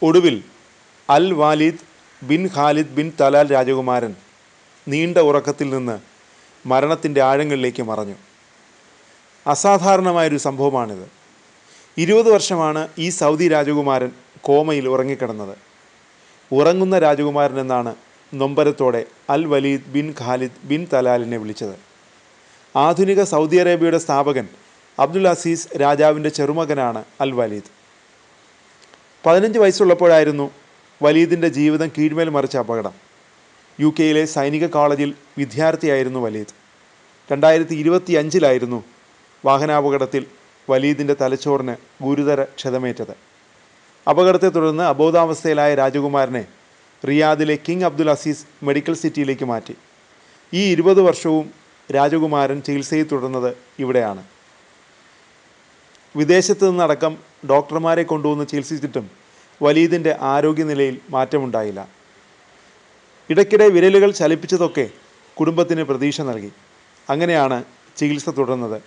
ഒടുവിൽ അൽ വാലിദ് bin Khalid bin Talal രാജകുമാരൻ നീണ്ട ഉറക്കത്തിൽ നിന്ന് മരണത്തിൻ്റെ ആഴങ്ങളിലേക്ക് മറഞ്ഞു. അസാധാരണമായൊരു സംഭവമാണിത്. 20 വർഷമാണ് ഈ സൗദി രാജകുമാരൻ കോമയിൽ ഉറങ്ങിക്കിടന്നത്. ഉറങ്ങുന്ന രാജകുമാരൻ എന്നാണ് നൊമ്പരത്തോടെ അൽ വലീദ് ബിൻ ഖാലിദ് ബിൻ തലാലിനെ വിളിച്ചത്. ആധുനിക സൗദി അറേബ്യയുടെ സ്ഥാപകൻ അബ്ദുൽ അസീസ് രാജാവിൻ്റെ ചെറുമകനാണ് അൽ വലീദ്. 15 വയസ്സുള്ളപ്പോഴായിരുന്നു വലീദിൻ്റെ ജീവിതം കീഴ്മേൽ മറിച്ച അപകടം. UK സൈനിക കോളേജിൽ വിദ്യാർത്ഥിയായിരുന്നു വലീദ്. 2025 വാഹനാപകടത്തിൽ വലീദിൻ്റെ തലച്ചോറിന് ഗുരുതര ക്ഷതമേറ്റത്. അപകടത്തെ തുടർന്ന് അബോധാവസ്ഥയിലായ രാജകുമാരനെ റിയാദിലെ കിങ് അബ്ദുൽ അസീസ് മെഡിക്കൽ സിറ്റിയിലേക്ക് മാറ്റി. ഈ 20 വർഷവും രാജകുമാരൻ ചികിത്സയിൽ തുടർന്നത് ഇവിടെയാണ്. വിദേശത്ത് നിന്നടക്കം ഡോക്ടർമാരെ കൊണ്ടുവന്ന് ചികിത്സിച്ചിട്ടും വലീദിൻ്റെ ആരോഗ്യനിലയിൽ മാറ്റമുണ്ടായില്ല. ഇടയ്ക്കിടെ വിരലുകൾ ചലിപ്പിച്ചതൊക്കെ കുടുംബത്തിന് പ്രതീക്ഷ നൽകി. അങ്ങനെയാണ് ചികിത്സ തുടർന്നത്.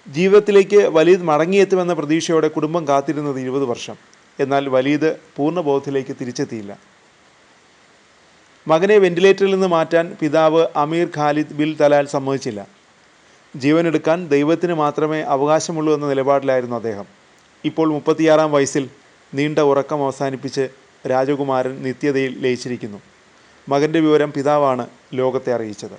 ജീവിതത്തിലേക്ക് വലീദ് മടങ്ങിയെത്തുമെന്ന പ്രതീക്ഷയോടെ കുടുംബം കാത്തിരുന്നത് 20 വർഷം. എന്നാൽ വലീദ് പൂർണ്ണബോധത്തിലേക്ക് തിരിച്ചെത്തിയില്ല. മകനെ വെന്റിലേറ്ററിൽ നിന്ന് മാറ്റാൻ പിതാവ് അമീർ ഖാലിദ് ബിൻ തലാൽ സമ്മതിച്ചില്ല. ജീവനെടുക്കാൻ ദൈവത്തിന് മാത്രമേ അവകാശമുള്ളൂ എന്ന നിലപാടിലായിരുന്നു അദ്ദേഹം. ഇപ്പോൾ 36-ാം വയസ്സിൽ നീണ്ട ഉറക്കം അവസാനിപ്പിച്ച് രാജകുമാരൻ നിത്യതയിൽ ലയിച്ചിരിക്കുന്നു. മകൻ്റെ വിവരം പിതാവാണ് ലോകത്തെ അറിയിച്ചത്.